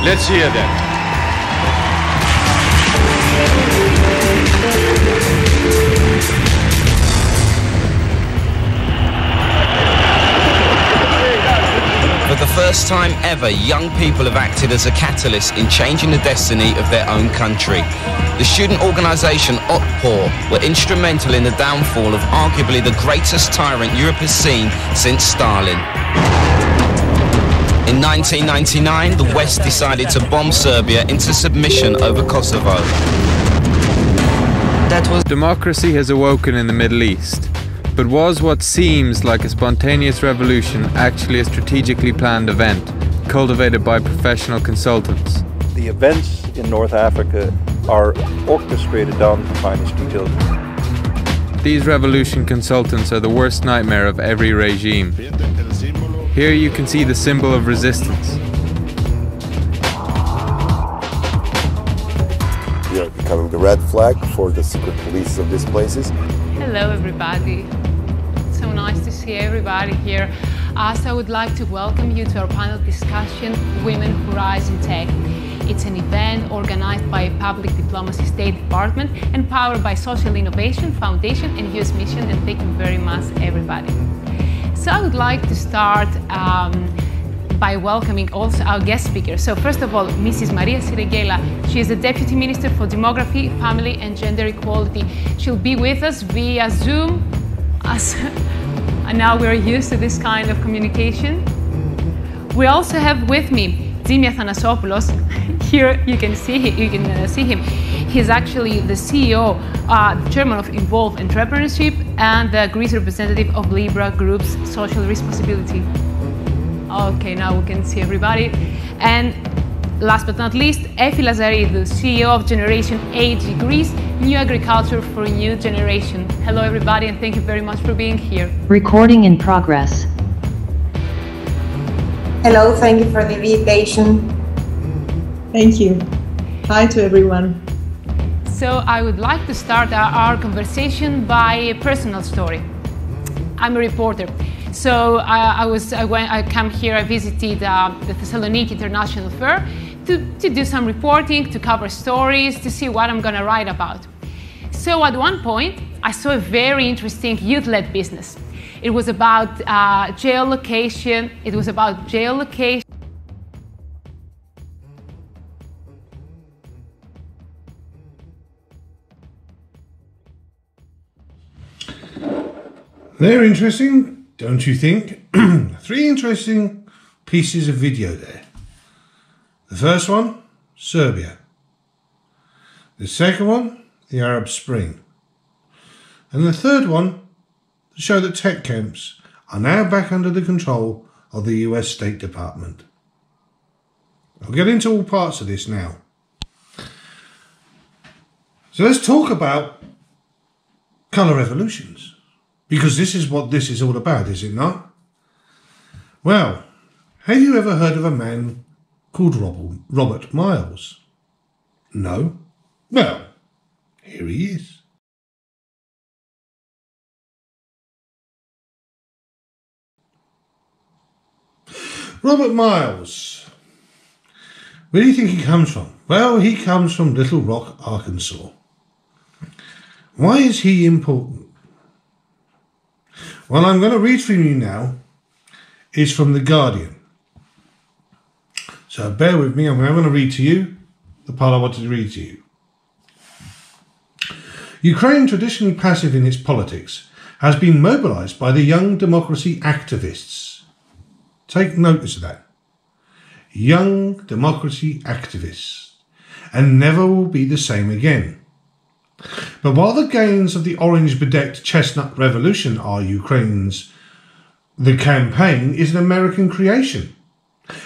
Let's hear them. For the first time ever, young people have acted as a catalyst in changing the destiny of their own country. The student organisation Otpor were instrumental in the downfall of arguably the greatest tyrant Europe has seen since Stalin. In 1999, the West decided to bomb Serbia into submission over Kosovo. Democracy has awoken in the Middle East. But was what seems like a spontaneous revolution actually a strategically planned event, cultivated by professional consultants? The events in North Africa are orchestrated down to the finest details. These revolution consultants are the worst nightmare of every regime. Here you can see the symbol of resistance. We are becoming the red flag for the secret police of these places. Hello everybody. So nice to see everybody here. So I would like to welcome you to our panel discussion, Women Who Rise in Tech. It's an event organized by Public Diplomacy State Department and powered by Social Innovation Foundation and US Mission, and thank you very much everybody. So I would like to start by welcoming also our guest speaker. So first of all, Mrs. Maria Siriguela. She is the Deputy Minister for Demography, Family and Gender Equality. She'll be with us via Zoom, and now we're used to this kind of communication. We also have with me Dimi Athanasopoulos. Here you can see him. He's actually the CEO, Chairman of Involve Entrepreneurship, and the Greece representative of Libra Group's Social Responsibility. Okay, now we can see everybody. And last but not least, Efi Lazaridou, CEO of Generation AG Greece, New Agriculture for a New Generation. Hello everybody, and thank you very much for being here. Recording in progress. Hello, thank you for the invitation. Thank you. Hi to everyone. So I would like to start our conversation by a personal story. I'm a reporter. So I come here, I visited the Thessaloniki International Fair to do some reporting, to cover stories, to see what I'm going to write about. So at one point, I saw a very interesting youth-led business. It was about geolocation. It was about geolocation. They're interesting, don't you think? 3 interesting pieces of video there. The first one, Serbia. The second one, the Arab Spring. And the third one, to show that tech camps are now back under the control of the US State Department. I'll get into all parts of this now. So let's talk about colour revolutions. Because this is what this is all about, is it not? Well, have you ever heard of a man called Robert Miles? No? Well, here he is. Robert Miles. Where do you think he comes from? Well, he comes from Little Rock, Arkansas. Why is he important? Well, I'm going to read for you now. It's from The Guardian. So bear with me. I'm going to read to you the part I wanted to read to you. Ukraine, traditionally passive in its politics, has been mobilised by the young democracy activists. Take notice of that. Young democracy activists. And never will be the same again. But while the gains of the orange-bedecked chestnut revolution are Ukraine's, the campaign is an American creation.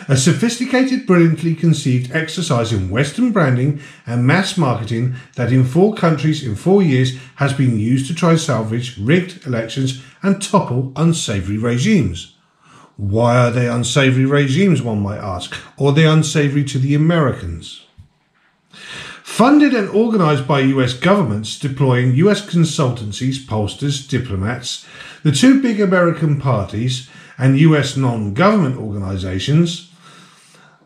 A sophisticated, brilliantly conceived exercise in Western branding and mass marketing that in 4 countries in 4 years has been used to try salvage rigged elections and topple unsavoury regimes. Why are they unsavoury regimes, one might ask, or are they unsavoury to the Americans? Funded and organised by US governments deploying US consultancies, pollsters, diplomats, the 2 big American parties and US non-government organisations,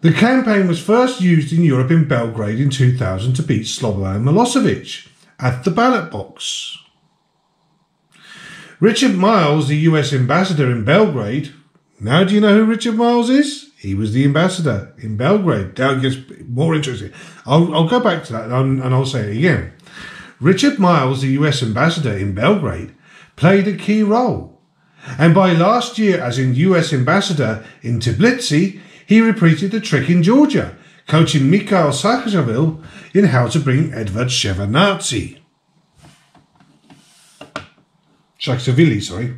The campaign was first used in Europe in Belgrade in 2000 to beat Slobodan Milosevic at the ballot box. Richard Miles, the US ambassador in Belgrade. Now do you know who Richard Miles is? He was the ambassador in Belgrade. Now it gets more interesting. I'll go back to that and I'll say it again. Richard Miles, the US ambassador in Belgrade, played a key role. And by last year, as in US ambassador in Tbilisi, he repeated the trick in Georgia, coaching Mikhail Saakashvili in how to bring Edvard Shevardnadze. Saakashvili, sorry.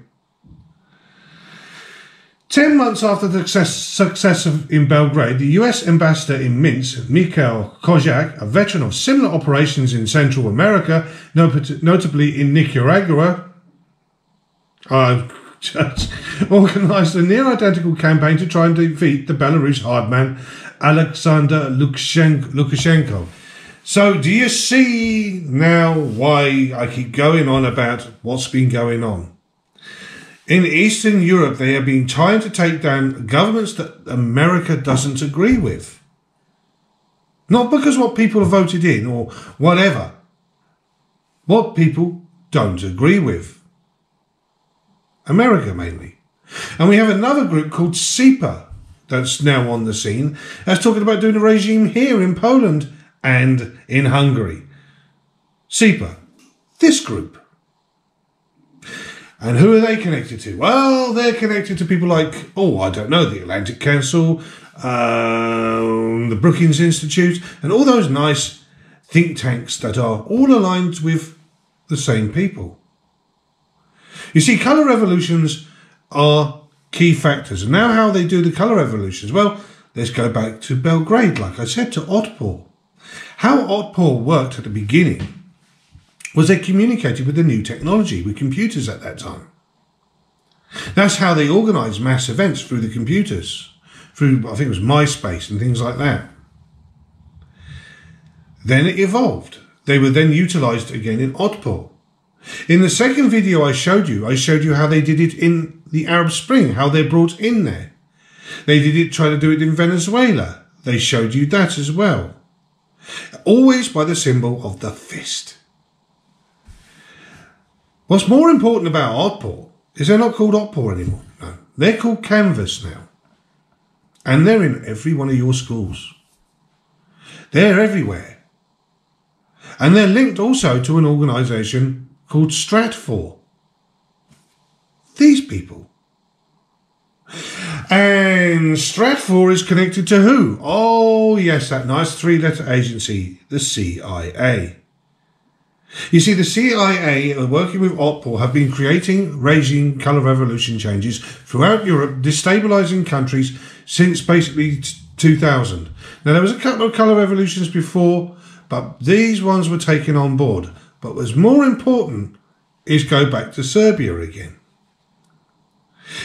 10 months after the success in Belgrade, the US ambassador in Minsk, Mikhail Kozak, a veteran of similar operations in Central America, notably in Nicaragua, organised a near-identical campaign to try and defeat the Belarus hardman Alexander Lukashenko. So do you see now why I keep going on about what's been going on? In Eastern Europe, they have been trying to take down governments that America doesn't agree with. Not because what people have voted in or whatever. What people don't agree with. America mainly. And we have another group called SIPA that's now on the scene that's talking about doing a regime here in Poland and in Hungary. SIPA, this group. And who are they connected to? Well, they're connected to people like, the Atlantic Council, the Brookings Institute, and all those nice think tanks that are all aligned with the same people. You see, colour revolutions are key factors. And now how they do the colour revolutions? Well, let's go back to Belgrade, like I said, to Otpor. How Otpor worked at the beginning was they communicated with the new technology, with computers at that time. That's how they organised mass events, through the computers, through, I think it was MySpace and things like that. Then it evolved. They were then utilised again in Otpor. In the second video I showed you how they did it in the Arab Spring, how they're brought in there. They try to do it in Venezuela. They showed you that as well. Always by the symbol of the fist. What's more important about Otpor is they're not called Otpor anymore. No, they're called Canvas now. And they're in every one of your schools. They're everywhere. And they're linked also to an organisation called Stratfor. These people. And Stratfor is connected to who? Oh, yes, that nice three-letter agency, the CIA. You see, the CIA, working with Otpor, have been creating regime colour revolution changes throughout Europe, destabilising countries since basically 2000. Now, there was a couple of colour revolutions before, but these ones were taken on board. But what's more important is go back to Serbia again.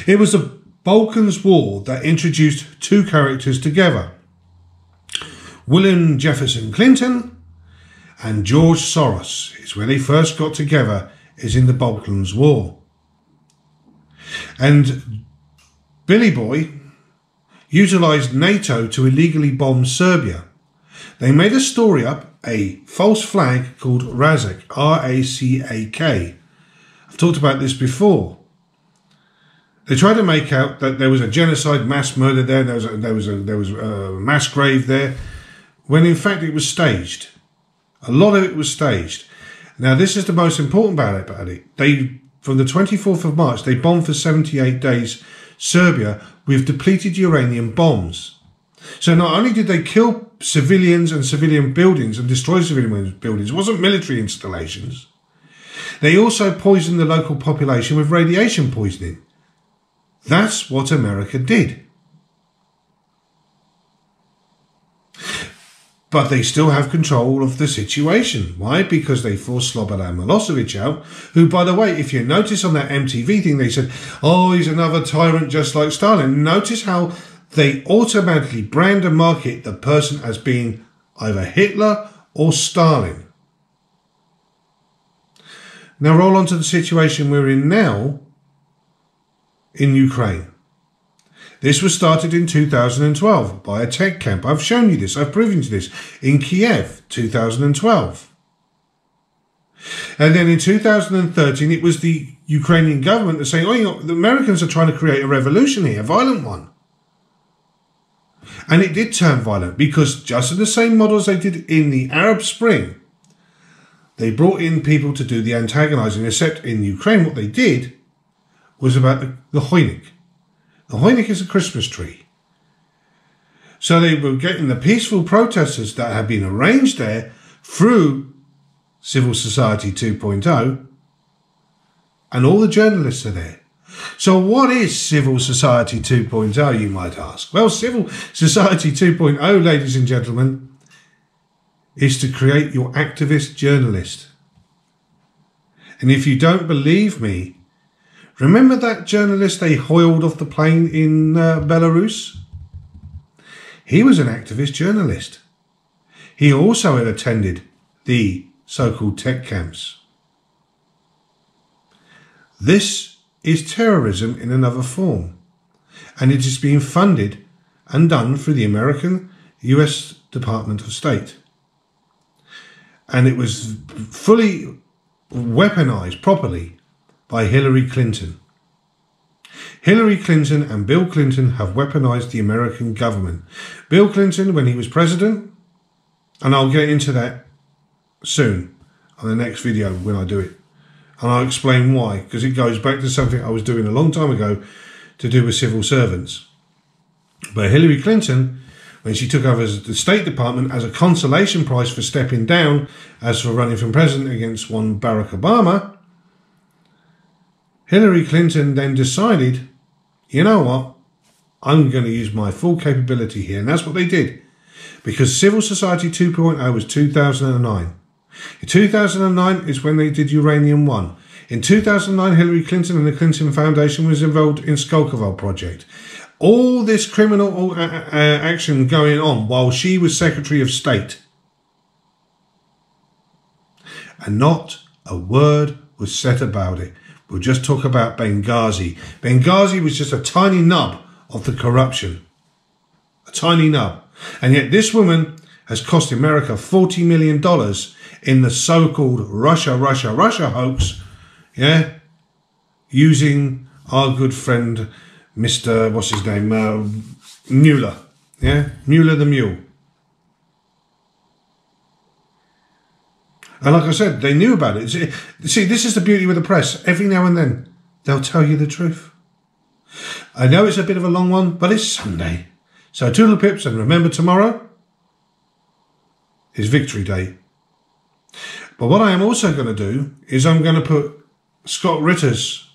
It was the Balkans War that introduced two characters together. William Jefferson Clinton and George Soros. It's where they first got together, is in the Balkans War. And Billy Boy utilised NATO to illegally bomb Serbia. They made a story up, a false flag called RACK, R-A-C-A-K. I've talked about this before. They tried to make out that there was a genocide, mass murder there, there was a mass grave there, when in fact it was staged. A lot of it was staged. Now this is the most important about it. From the 24th of March, they bombed for 78 days Serbia with depleted uranium bombs. So not only did they kill civilians and civilian buildings and destroy civilian buildings, it wasn't military installations. They also poisoned the local population with radiation poisoning. That's what America did. But they still have control of the situation. Why? Because they forced Slobodan Milosevic out, who, by the way, if you notice on that MTV thing, they said, oh, he's another tyrant just like Stalin. Notice how they automatically brand and market the person as being either Hitler or Stalin. Now roll on to the situation we're in now in Ukraine. This was started in 2012 by a tech camp. I've shown you this. I've proven you this in Kiev, 2012. And then in 2013, it was the Ukrainian government that saying, oh, you know, the Americans are trying to create a revolution here, a violent one. And it did turn violent because just in the same model as they did in the Arab Spring, they brought in people to do the antagonizing, except in Ukraine what they did was about the Hoynik. The Hoynik is a Christmas tree. So they were getting the peaceful protesters that had been arranged there through Civil Society 2.0, and all the journalists are there. So what is Civil Society 2.0, you might ask? Well, Civil Society 2.0, ladies and gentlemen, is to create your activist journalist. And if you don't believe me, remember that journalist they hoiled off the plane in Belarus? He was an activist journalist. He also had attended the so-called tech camps. This is terrorism in another form, and it is being funded and done through the American US Department of State. And it was fully weaponized properly by Hillary Clinton. Hillary Clinton and Bill Clinton have weaponized the American government. Bill Clinton, when he was president, and I'll get into that soon on the next video when I do it. And I'll explain why, because it goes back to something I was doing a long time ago to do with civil servants. But Hillary Clinton, when she took over the State Department as a consolation prize for stepping down as for running for president against one Barack Obama, Hillary Clinton then decided, you know what, I'm going to use my full capability here. And that's what they did. Because Civil Society 2.0 was 2009. In 2009 is when they did Uranium One. In 2009, Hillary Clinton and the Clinton Foundation was involved in Skolkovo project. All this criminal action going on while she was Secretary of State. And not a word was said about it. We'll just talk about Benghazi. Benghazi was just a tiny nub of the corruption. A tiny nub. And yet this woman has cost America $40 million in the so-called Russia hoax, yeah, using our good friend, Mr. what's his name, Mueller, yeah, Mueller the Mule. And like I said, they knew about it. See, this is the beauty with the press. Every now and then, they'll tell you the truth. I know it's a bit of a long one, but it's Sunday. So toodle pips, and remember tomorrow is Victory Day. But what I am also going to do is I'm going to put Scott Ritter's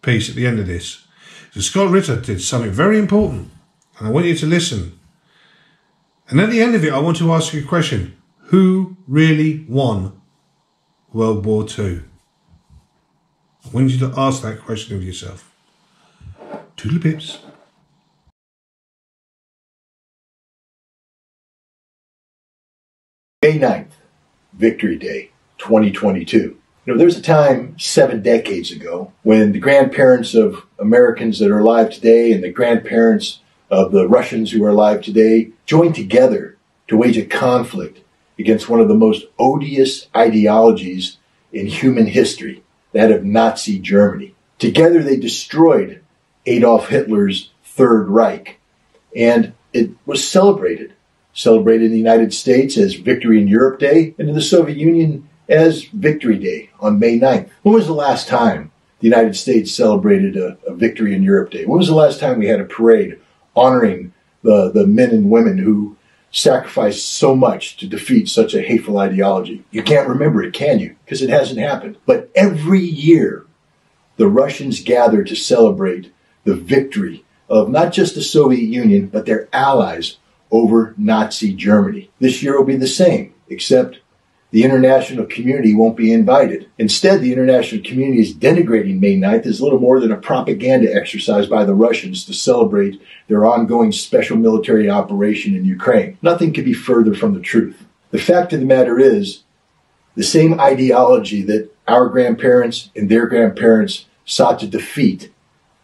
piece at the end of this. So Scott Ritter did something very important, and I want you to listen. And at the end of it, I want to ask you a question. Who really won World War II? I want you to ask that question of yourself. Toodle pips. May 9th, Victory Day, 2022. You know, there was a time 7 decades ago when the grandparents of Americans that are alive today and the grandparents of the Russians who are alive today joined together to wage a conflict against one of the most odious ideologies in human history, that of Nazi Germany. Together they destroyed Adolf Hitler's Third Reich, and it was celebrated in the United States as Victory in Europe Day, and in the Soviet Union as Victory Day on May 9th. When was the last time the United States celebrated a Victory in Europe Day? When was the last time we had a parade honoring the men and women who sacrificed so much to defeat such a hateful ideology? You can't remember it, can you? Because it hasn't happened. But every year, the Russians gather to celebrate the victory of not just the Soviet Union, but their allies over Nazi Germany. This year will be the same, except the international community won't be invited. Instead, the international community is denigrating May 9th as little more than a propaganda exercise by the Russians to celebrate their ongoing special military operation in Ukraine. Nothing could be further from the truth. The fact of the matter is, the same ideology that our grandparents and their grandparents sought to defeat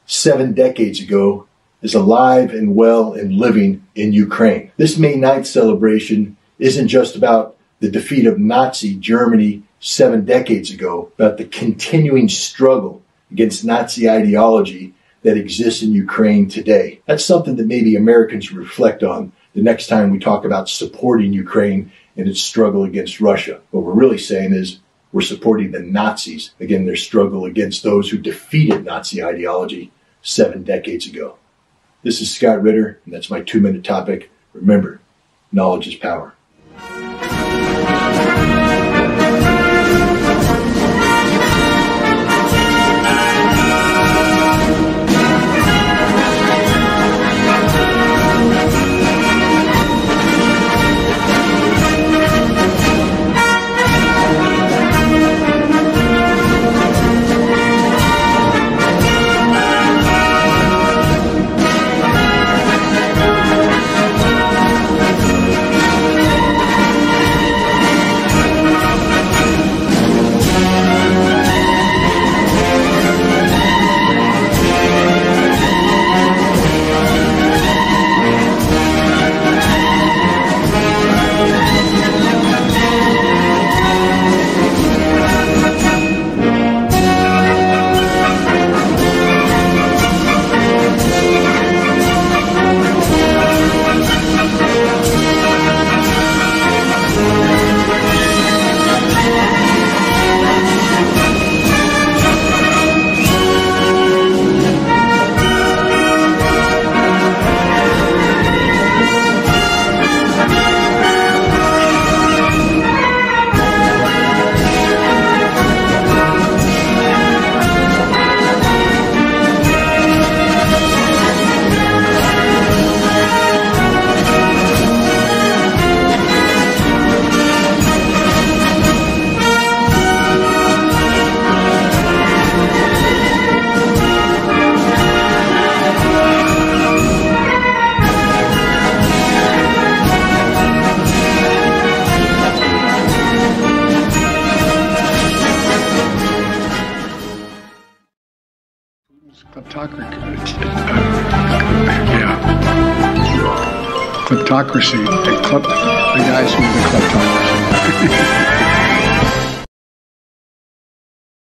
7 decades ago is alive and well and living in Ukraine. This May 9th celebration isn't just about the defeat of Nazi Germany 7 decades ago, but the continuing struggle against Nazi ideology that exists in Ukraine today. That's something that maybe Americans reflect on the next time we talk about supporting Ukraine in its struggle against Russia. What we're really saying is we're supporting the Nazis, again, their struggle against those who defeated Nazi ideology 7 decades ago. This is Scott Ritter, and that's my 2-minute topic. Remember, knowledge is power. Kleptocracy. The guys who are the kleptocracy.